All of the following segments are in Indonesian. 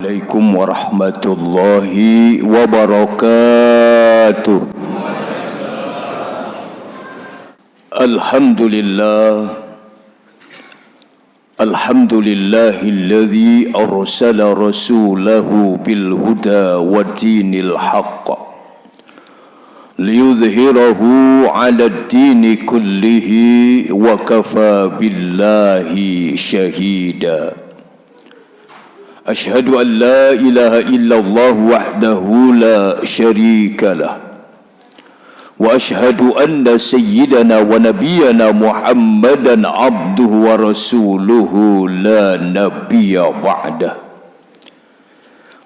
Assalamualaikum warahmatullahi wabarakatuh. Alhamdulillahilladzi arsala rasulahu bil huda wa dinil haqq liyudhhirahu 'ala ad-dini kullihi wa kafa billahi shahida. Ashhadu an la ilaha illallah wahdahu la syarika lah wa ashhadu anna sayyidana wa nabiyyana Muhammadan abduhu wa rasuluhu la nabiyya ba'dah.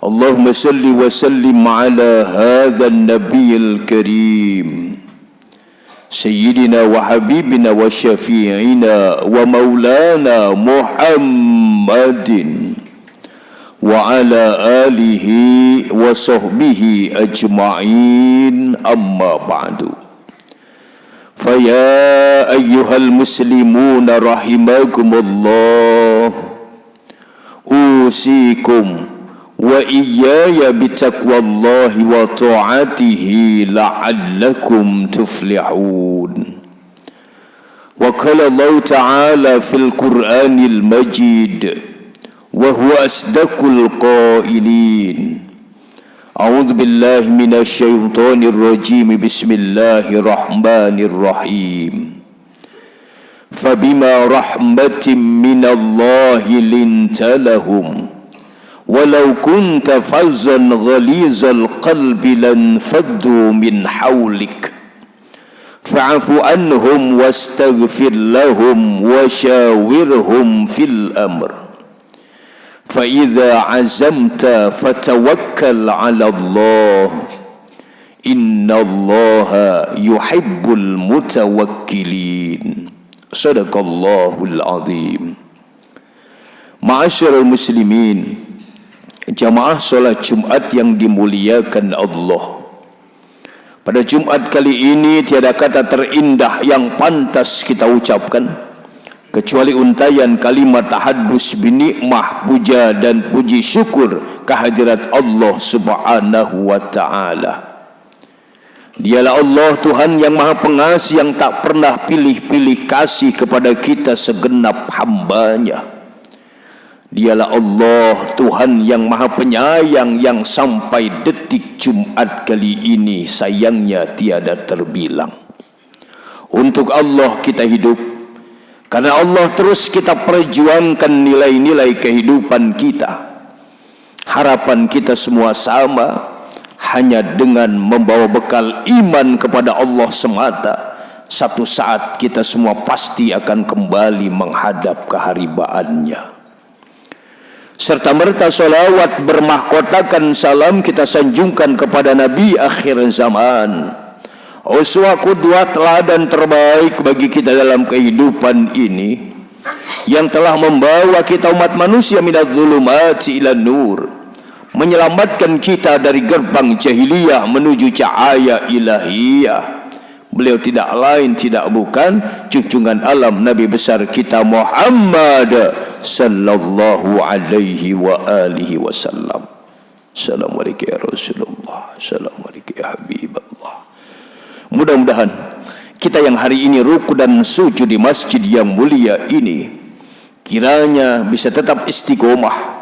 Allahumma salli wa sallim ala hadha an-nabiyil karim sayyidina wa habibina wa syafi'ina wa maulana Muhammadin wa ala alihi wa sahbihi ajma'in, amma ba'du. Faya ayyuhal muslimuna rahimakumullah, usikum wa iyaya bitaqwallahi wa ta'atihi la'allakum tuflihun. Wa qala Allah ta'ala fil Qur'anil Majid wa huwa asdaqul qailin. A'udzu billahi minasy syaithanir rajim. Bismillahirrahmanirrahim. Fabima rahmatin minallahi linta lahum walau kunta fazzan ghalizal qalbi lan faddu min hawlik fa'fu anhum wastaghfir lahum wa shawirhum fil amr. فَإِذَا عَزَمْتَ فَتَوَكَّلْ عَلَى اللَّهِ إِنَّ اللَّهَ يُحِبُّ الْمُتَوَكِّلِينَ. Sadaqallahul azim. Ma'asyiral muslimin, jamaah salat Jumat yang dimuliakan Allah. Pada Jumat kali ini tiada kata terindah yang pantas kita ucapkan kecuali untayan kalimat tahaddus binikmah, puja dan puji syukur kehadirat Allah subhanahu wa ta'ala. Dialah Allah Tuhan yang maha pengasih, yang tak pernah pilih-pilih kasih kepada kita segenap hambanya. Dialah Allah Tuhan yang maha penyayang, yang sampai detik Jumat kali ini sayangnya tiada terbilang. Untuk Allah kita hidup, karena Allah terus kita perjuangkan nilai-nilai kehidupan kita. Harapan kita semua sama, hanya dengan membawa bekal iman kepada Allah semata. Satu saat kita semua pasti akan kembali menghadap keharibaannya. Serta merta salawat bermahkotakan salam kita sanjungkan kepada Nabi akhir zaman, uswah qudwah teladan terbaik bagi kita dalam kehidupan ini, yang telah membawa kita umat manusia minadz zulumati ilan nur, menyelamatkan kita dari gerbang jahiliyah menuju cahaya ilahiyah. Beliau tidak lain tidak bukan junjungan alam Nabi besar kita Muhammad sallallahu alaihi wa alihi wasallam. Assalamualaikum ya Rasulullah, assalamualaikum ya Habiballah. Mudah-mudahan kita yang hari ini ruku dan sujud di masjid yang mulia ini kiranya bisa tetap istiqomah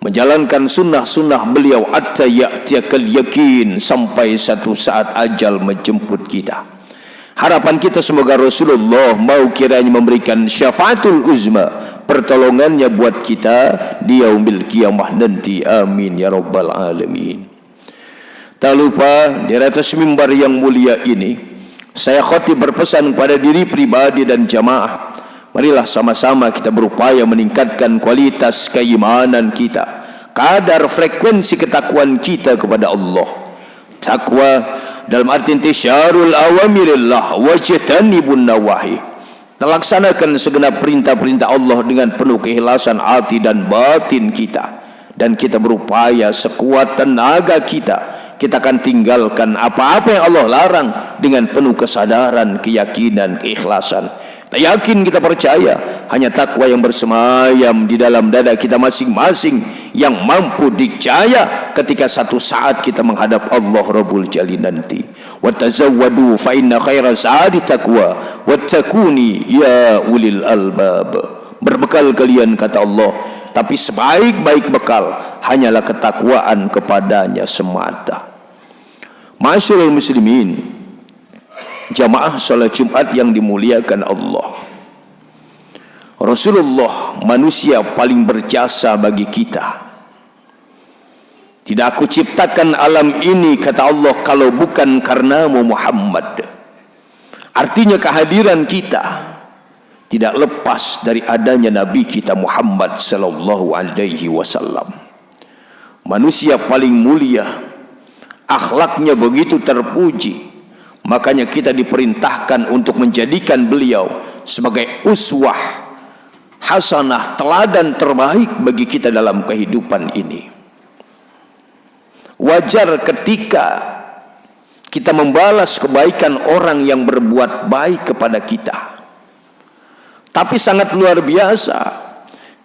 menjalankan sunnah-sunnah beliau hatta ya'tiyakal yakin, sampai satu saat ajal menjemput kita. Harapan kita semoga Rasulullah mau kiranya memberikan syafaatul uzma, pertolongannya buat kita di yaumil qiyamah nanti. Amin ya rabbal alamin. Tak lupa di atas mimbar yang mulia ini saya khotib berpesan kepada diri pribadi dan jamaah, marilah sama-sama kita berupaya meningkatkan kualitas keimanan kita, kadar frekuensi ketakwaan kita kepada Allah. Takwa dalam arti intisyarul awamirillah wajtanibun nawahi, terlaksanakan segenap perintah-perintah Allah dengan penuh keikhlasan hati dan batin kita, dan kita berupaya sekuat tenaga kita akan tinggalkan apa-apa yang Allah larang dengan penuh kesadaran, keyakinan, keikhlasan. Kita yakin, kita percaya hanya takwa yang bersemayam di dalam dada kita masing-masing yang mampu dicaya ketika satu saat kita menghadap Allah Rabbul Jalil nanti. Wa tazawwadu fa inna khaira zadi taqwa wattaquni ya ulil albab. Berbekal kalian, kata Allah, tapi sebaik-baik bekal hanyalah ketakwaan kepadanya semata. Masyaallah muslimin, jamaah salat Jumat yang dimuliakan Allah, Rasulullah manusia paling berjasa bagi kita. Tidak aku ciptakan alam ini, kata Allah, kalau bukan karenamu Muhammad. Artinya kehadiran kita tidak lepas dari adanya Nabi kita Muhammad sallallahu alaihi wasallam. Manusia paling mulia, akhlaknya begitu terpuji, makanya kita diperintahkan untuk menjadikan beliau sebagai uswah hasanah, teladan terbaik bagi kita dalam kehidupan ini. Wajar ketika kita membalas kebaikan orang yang berbuat baik kepada kita. Tapi sangat luar biasa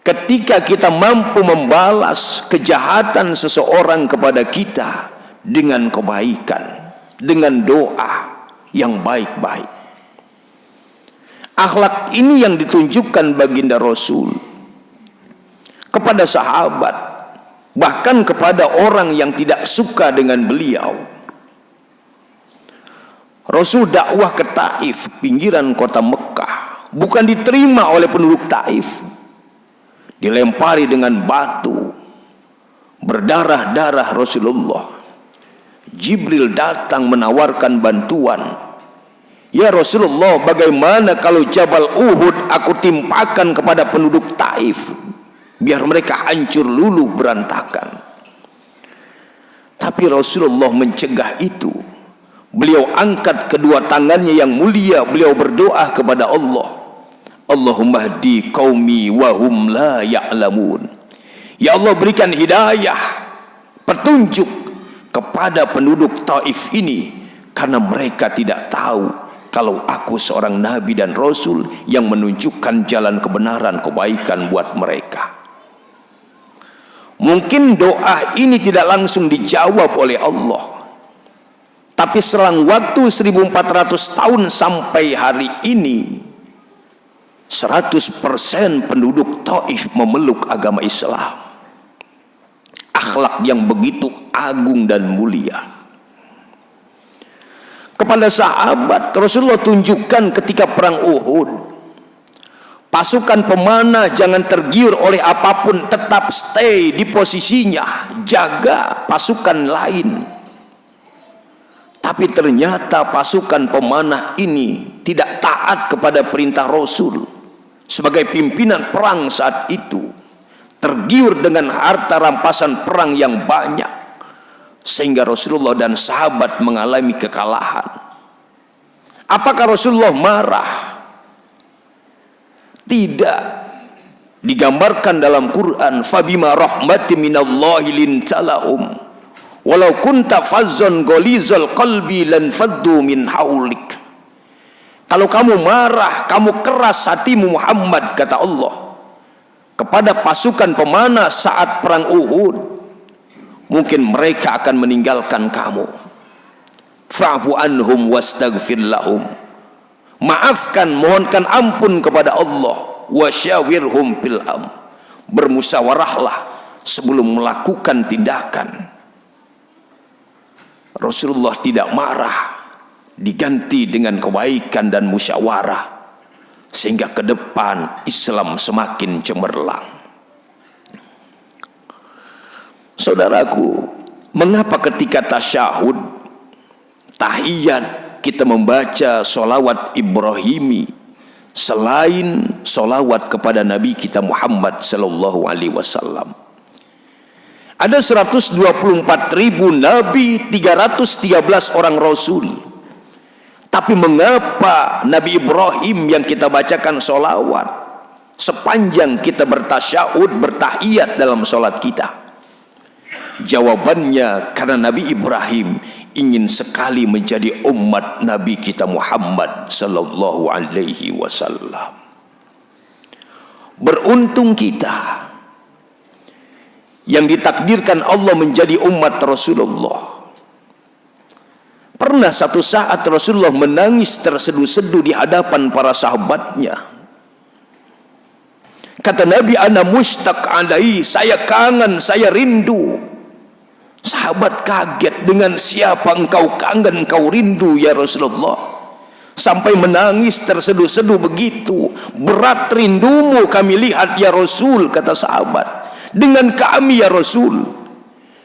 ketika kita mampu membalas kejahatan seseorang kepada kita dengan kebaikan, dengan doa yang baik-baik. Akhlak ini yang ditunjukkan baginda Rasul kepada sahabat, bahkan kepada orang yang tidak suka dengan beliau. Rasul dakwah ke Taif, pinggiran kota Mekah. Bukan diterima oleh penduduk Taif, dilempari dengan batu, berdarah-darah Rasulullah. Jibril datang menawarkan bantuan. Ya Rasulullah, bagaimana kalau Jabal Uhud aku timpakan kepada penduduk Taif, biar mereka hancur luluh berantakan. Tapi Rasulullah mencegah itu. Beliau angkat kedua tangannya yang mulia, beliau berdoa kepada Allah, Allahumma hdi qaumi wa hum la ya'lamun. Ya Allah, berikan hidayah, petunjuk kepada penduduk Taif ini, karena mereka tidak tahu kalau aku seorang nabi dan rasul yang menunjukkan jalan kebenaran, kebaikan buat mereka. Mungkin doa ini tidak langsung dijawab oleh Allah, tapi selang waktu 1400 tahun sampai hari ini 100% penduduk Taif memeluk agama Islam. Akhlak yang begitu agung dan mulia. Kepada sahabat, Rasulullah tunjukkan ketika perang Uhud, pasukan pemanah jangan tergiur oleh apapun, tetap stay di posisinya, jaga pasukan lain. Tapi ternyata pasukan pemanah ini tidak taat kepada perintah Rasul sebagai pimpinan perang saat itu, tergiur dengan harta rampasan perang yang banyak, sehingga Rasulullah dan sahabat mengalami kekalahan. Apakah Rasulullah marah? Tidak. Digambarkan dalam Quran, fabima rahmatin minallahi lintalahum walau kunta fazzan gholizal qalbi lan faddu min haulik. Kalau kamu marah, kamu keras hatimu Muhammad, kata Allah, kepada pasukan pemanah saat perang Uhud, mungkin mereka akan meninggalkan kamu. Fa'fu anhum wastaghfir lahum. Maafkan, mohonkan ampun kepada Allah. Wasyawirhum fil amr. Bermusyawarahlah sebelum melakukan tindakan. Rasulullah tidak marah, diganti dengan kebaikan dan musyawarah, sehingga ke depan Islam semakin cemerlang. Saudaraku, mengapa ketika tasyahud, tahiyat, kita membaca sholawat Ibrahimi selain sholawat kepada Nabi kita Muhammad sallallahu alaihi wasallam? Ada 124.000 nabi, 313 orang rasul. Tapi mengapa Nabi Ibrahim yang kita bacakan sholawat sepanjang kita bertasyahud, bertahiyat dalam sholat kita? Jawabannya, karena Nabi Ibrahim ingin sekali menjadi umat Nabi kita Muhammad sallallahu alaihi wasallam. Beruntung kita yang ditakdirkan Allah menjadi umat Rasulullah. Pernah satu saat Rasulullah menangis terseduh-seduh di hadapan para sahabatnya. Kata Nabi, ana mushtaq alai, saya kangen, saya rindu. Sahabat kaget, dengan siapa engkau kangen, engkau rindu ya Rasulullah? Sampai menangis terseduh-seduh begitu. Berat rindumu kami lihat ya Rasul, kata sahabat. Dengan kami ya Rasul.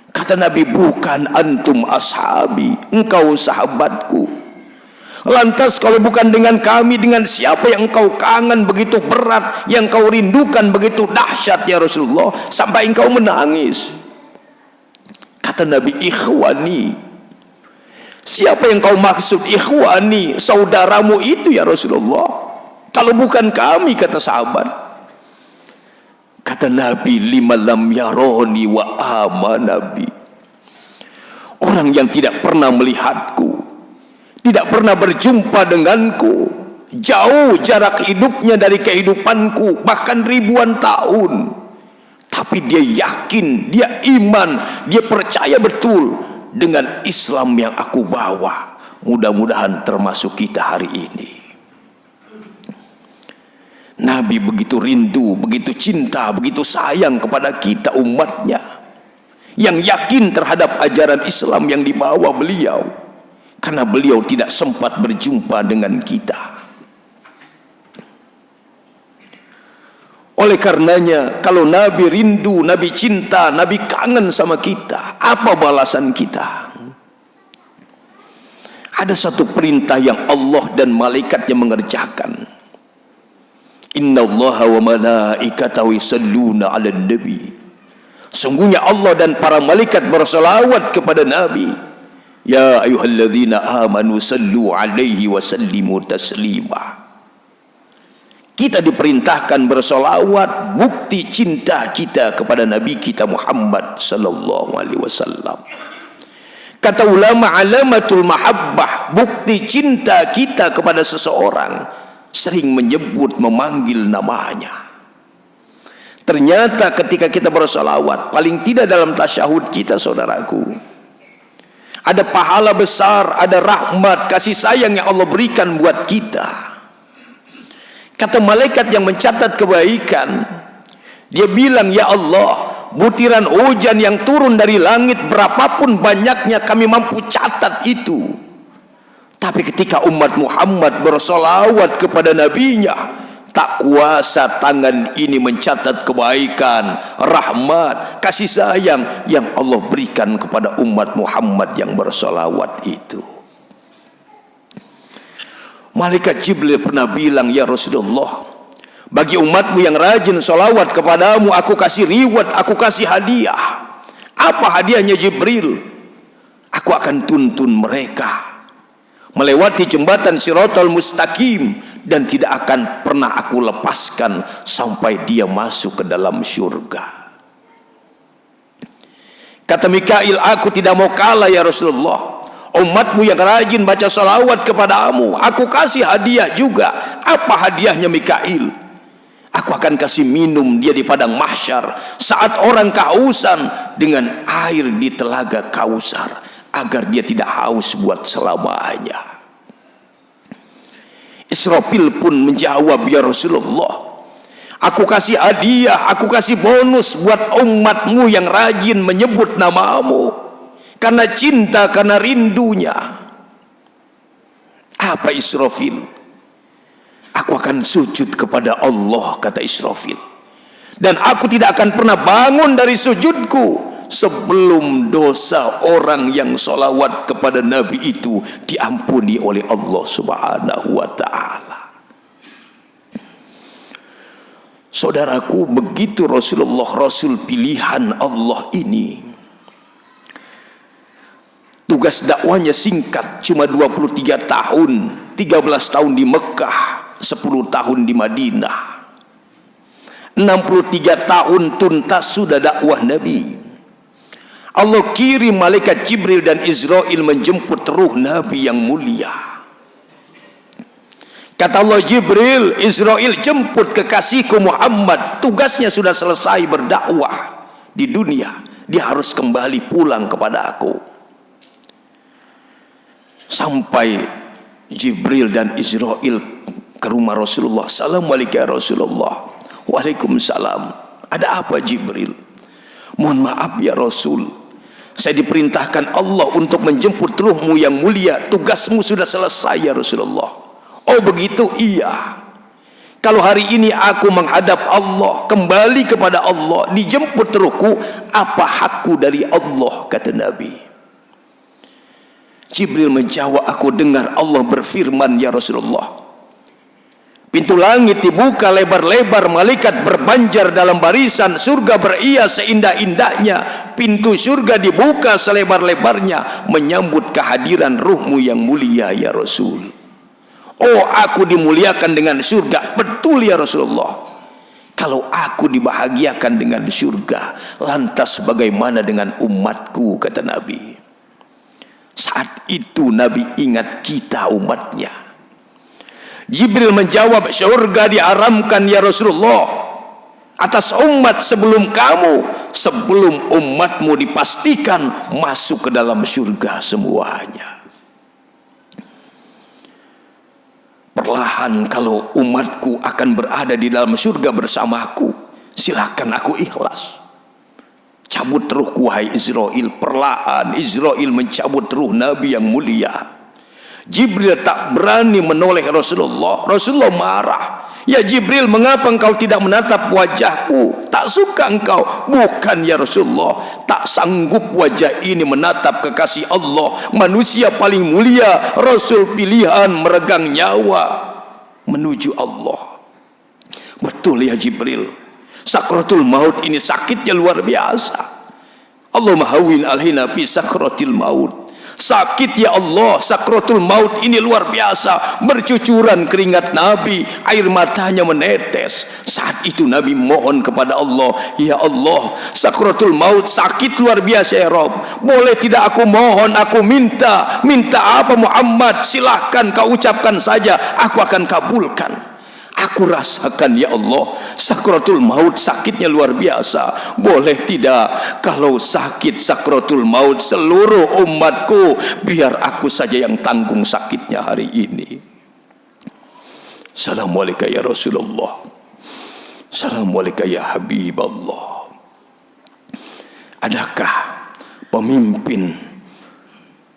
Kata Nabi, bukan antum ashabi, engkau sahabatku. Lantas kalau bukan dengan kami, dengan siapa yang engkau kangen begitu berat, yang kau rindukan begitu dahsyat ya Rasulullah, sampai engkau menangis? Kata Nabi, ikhwani. Siapa yang kau maksud ikhwani? Saudaramu itu ya Rasulullah. Kalau bukan kami, kata sahabat. Kata Nabi, lima lam yaroni wa amanabi. Orang yang tidak pernah melihatku, tidak pernah berjumpa denganku, jauh jarak hidupnya dari kehidupanku, bahkan ribuan tahun, tapi dia yakin, dia iman, dia percaya betul dengan Islam yang aku bawa. Mudah-mudahan termasuk kita hari ini. Nabi begitu rindu, begitu cinta, begitu sayang kepada kita umatnya, yang yakin terhadap ajaran Islam yang dibawa beliau, karena beliau tidak sempat berjumpa dengan kita. Oleh karenanya, kalau Nabi rindu, Nabi cinta, Nabi kangen sama kita, apa balasan kita? Ada satu perintah yang Allah dan malaikatnya mengerjakan. Inna Allaha wa malaikatahu yusalluna 'alan nabi. Sungguhnya Allah dan para malaikat berselawat kepada Nabi. Ya ayyuhalladzina amanu sallu 'alaihi wa sallimu taslima. Kita diperintahkan bersolawat, bukti cinta kita kepada Nabi kita Muhammad sallallahu alaihi wasallam. Kata ulama, alamatul mahabbah, bukti cinta kita kepada seseorang, sering menyebut, memanggil namanya. Ternyata ketika kita bersolawat, paling tidak dalam tasyahud kita, saudaraku, ada pahala besar, ada rahmat, kasih sayang yang Allah berikan buat kita. Kata malaikat yang mencatat kebaikan, dia bilang, ya Allah, butiran hujan yang turun dari langit berapapun banyaknya kami mampu catat itu. Tapi ketika umat Muhammad bersolawat kepada nabinya, tak kuasa tangan ini mencatat kebaikan, rahmat, kasih sayang yang Allah berikan kepada umat Muhammad yang bersolawat itu. Malaikat Jibril pernah bilang, ya Rasulullah, bagi umatmu yang rajin solawat kepadamu, aku kasih reward, aku kasih hadiah. Apa hadiahnya Jibril? Aku akan tuntun mereka melewati jembatan Shiratal Mustaqim, dan tidak akan pernah aku lepaskan sampai dia masuk ke dalam syurga. Kata Mikail, aku tidak mau kalah ya Rasulullah. Umatmu yang rajin baca salawat kepadamu, aku kasih hadiah juga. Apa hadiahnya Mikail? Aku akan kasih minum dia di padang mahsyar saat orang kehausan dengan air di telaga Kausar, agar dia tidak haus buat selamanya. Israfil pun menjawab, ya Rasulullah, aku kasih hadiah, aku kasih bonus buat umatmu yang rajin menyebut namamu, karena cinta, karena rindunya. Apa Israfil? Aku akan sujud kepada Allah, kata Israfil, dan aku tidak akan pernah bangun dari sujudku sebelum dosa orang yang solawat kepada Nabi itu diampuni oleh Allah Subhanahu wa ta'ala. Saudaraku, begitu Rasulullah, Rasul pilihan Allah ini, tugas dakwanya singkat, cuma 23 tahun, 13 tahun di Mekah, 10 tahun di Madinah, 63 tahun tuntas sudah dakwah Nabi. Allah kirim malaikat Jibril dan Israel menjemput ruh Nabi yang mulia. Kata Allah, Jibril, Israel jemput kekasihku Muhammad, tugasnya sudah selesai berdakwah di dunia, dia harus kembali pulang kepada aku. Sampai Jibril dan Israil ke rumah Rasulullah. Assalamualaikum ya Rasulullah. Waalaikumsalam. Ada apa Jibril? Mohon maaf ya Rasul, saya diperintahkan Allah untuk menjemput ruhmu yang mulia. Tugasmu sudah selesai ya Rasulullah. Oh begitu? Iya. Kalau hari ini aku menghadap Allah, kembali kepada Allah, dijemput ruhku, apa hakku dari Allah? Kata Nabi. Jibril menjawab, aku dengar Allah berfirman ya Rasulullah, pintu langit dibuka lebar-lebar, malaikat berbanjar dalam barisan, surga berias seindah-indahnya, pintu surga dibuka selebar-lebarnya, menyambut kehadiran ruhmu yang mulia ya Rasul. Oh aku dimuliakan dengan surga. Betul ya Rasulullah. Kalau aku dibahagiakan dengan surga, lantas bagaimana dengan umatku? Kata Nabi. Saat itu Nabi ingat kita umatnya. Jibril menjawab, surga diharamkan ya Rasulullah atas umat sebelum kamu, sebelum umatmu dipastikan masuk ke dalam surga semuanya. Perlahan kalau umatku akan berada di dalam surga bersamaku, silakan aku ikhlas. Cabut ruhku wahai Israil. Perlahan Israil mencabut ruh Nabi yang mulia. Jibril tak berani menoleh Rasulullah. Rasulullah marah. Ya Jibril, mengapa engkau tidak menatap wajahku? Tak suka engkau? Bukan ya Rasulullah, tak sanggup wajah ini menatap kekasih Allah, manusia paling mulia, Rasul pilihan, meregang nyawa menuju Allah. Betul ya Jibril, sakratul maut ini sakitnya luar biasa. Allahumma hawwin alaina fi sakratil maut. Sakit ya Allah, sakratul maut ini luar biasa. Bercucuran keringat Nabi, air matanya menetes. Saat itu Nabi mohon kepada Allah, ya Allah, sakratul maut sakit luar biasa ya Rabb. Boleh tidak aku mohon, aku minta. Minta apa Muhammad? Silahkan kau ucapkan saja, aku akan kabulkan. Aku rasakan ya Allah, sakratul maut sakitnya luar biasa. Boleh tidak kalau sakit sakratul maut seluruh umatku, biar aku saja yang tanggung sakitnya hari ini. Assalamualaikum ya Rasulullah. Assalamualaikum ya Habiballah. Adakah pemimpin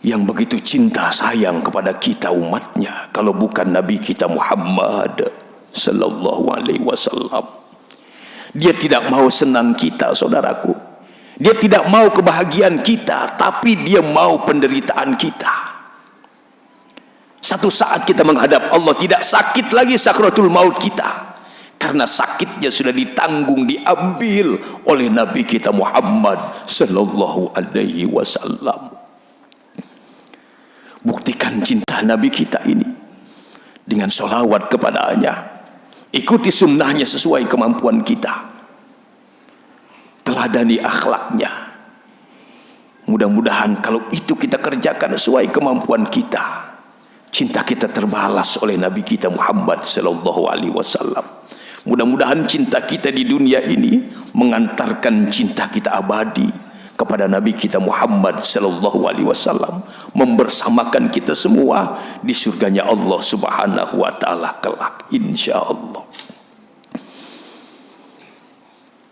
yang begitu cinta sayang kepada kita umatnya kalau bukan Nabi kita Muhammad sallallahu alaihi wasallam? Dia tidak mau senang kita, saudaraku. Dia tidak mau kebahagiaan kita, tapi dia mau penderitaan kita. Satu saat kita menghadap Allah, tidak sakit lagi sakratul maut kita, karena sakitnya sudah ditanggung, diambil oleh Nabi kita Muhammad sallallahu alaihi wasallam. Buktikan cinta Nabi kita ini dengan sholawat kepadanya. Ikuti sunnahnya sesuai kemampuan kita. Teladani akhlaknya. Mudah-mudahan kalau itu kita kerjakan sesuai kemampuan kita, cinta kita terbalas oleh Nabi kita Muhammad sallallahu alaihi wasallam. Mudah-mudahan cinta kita di dunia ini mengantarkan cinta kita abadi kepada Nabi kita Muhammad sallallahu alaihi wasallam, membersamakan kita semua di surganya Allah Subhanahu wa taala kelak insyaallah.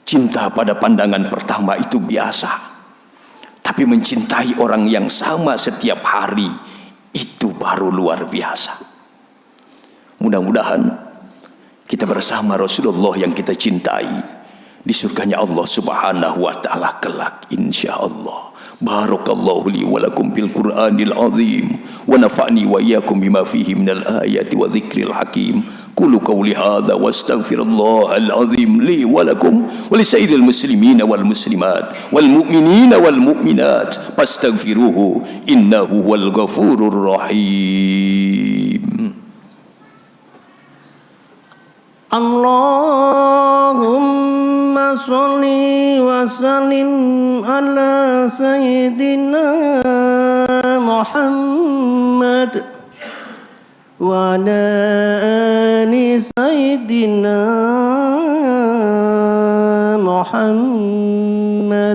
Cinta pada pandangan pertama itu biasa, tapi mencintai orang yang sama setiap hari itu baru luar biasa. Mudah-mudahan kita bersama Rasulullah yang kita cintai di surganya Allah Subhanahu wa taala kelak insyaallah. Barakallahu li wa lakum bil Qur'anil azim wa nafa'ni wa iyyakum bima fihi minal ayati wa dzikril hakim. Qulu qawli hadza wastaghfirullahal azim li wa lakum wa lisairil muslimina wal muslimat wal mu'minina wal mu'minat fastaghfiruhu innahu huwal ghafurur rahim. Allahumma sholli wa sallim ala sayyidina Muhammad wa ala ali sayyidina Muhammad.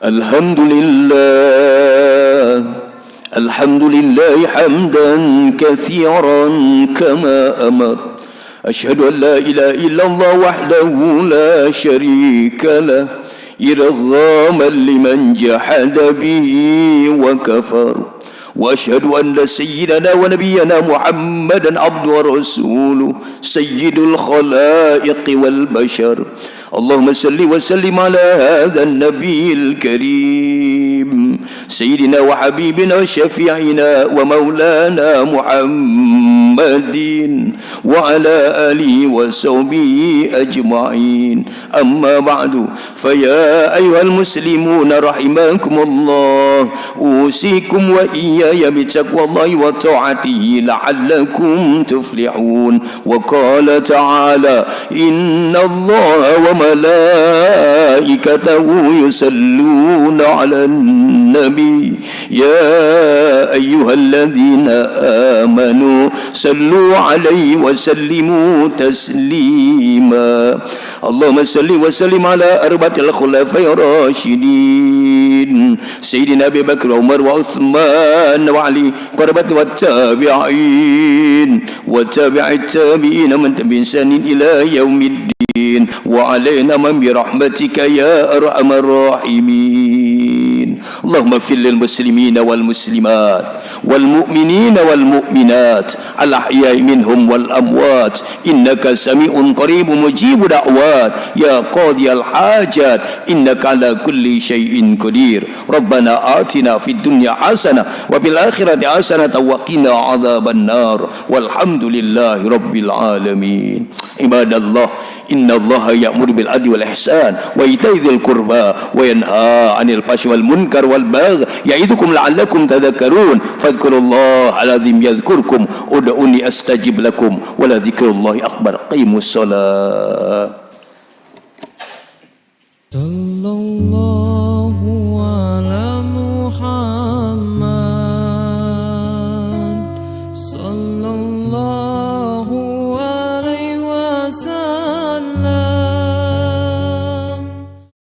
الحمد لله حمدا كثيرا كما أمر. أشهد أن لا إله إلا الله وحده لا شريك له إرغاما لمن جحد به وكفر. وأشهد أن سيدنا ونبينا محمدا عبده ورسوله سيد الخلائق والبشر. اللهم صل وسلم على هذا النبي الكريم سيدنا وحبيبنا شفيعنا ومولانا محمد وعلى آله وصحبه أجمعين. أما بعد، فيا أيها المسلمون رحمكم الله، أوصيكم وإياي بتقوى الله وطاعته لعلكم تفلحون. وقال تعالى: إن الله وملائكته يصلون على النبي يا أيها الذين آمنوا صلوا عليه وسلموا تسليما. اللهم صل وسلم على أربعة الخلفاء الراشدين سيدنا أبي بكر وعمر وعثمان وعلي قربة والتابعين وتابع التابعين من بإحسان إلى يوم الدين وعلينا من برحمتك يا أرحم الراحمين. اللهم اغفر للمسلمين والمسلمات والمؤمنين والمؤمنات الأحياء منهم والأموات إنك سميع قريب مجيب دعوات يا قاضي الحاجات إنك على كل شيء قدير. ربنا آتنا في الدنيا حسنة وفي الآخرة حسنة وقنا عذاب النار والحمد لله رب العالمين. عباد الله، إن الله يأمر بالعدل والإحسان وإيتاء ذي القربى وينهى عن الفحشاء والمنكر والبغي يعظكم لعلكم تذكرون. فاذكروا الله العظيم يذكركم ادعوني أستجب لكم ولذكر الله أكبر. قيموا الصلاة.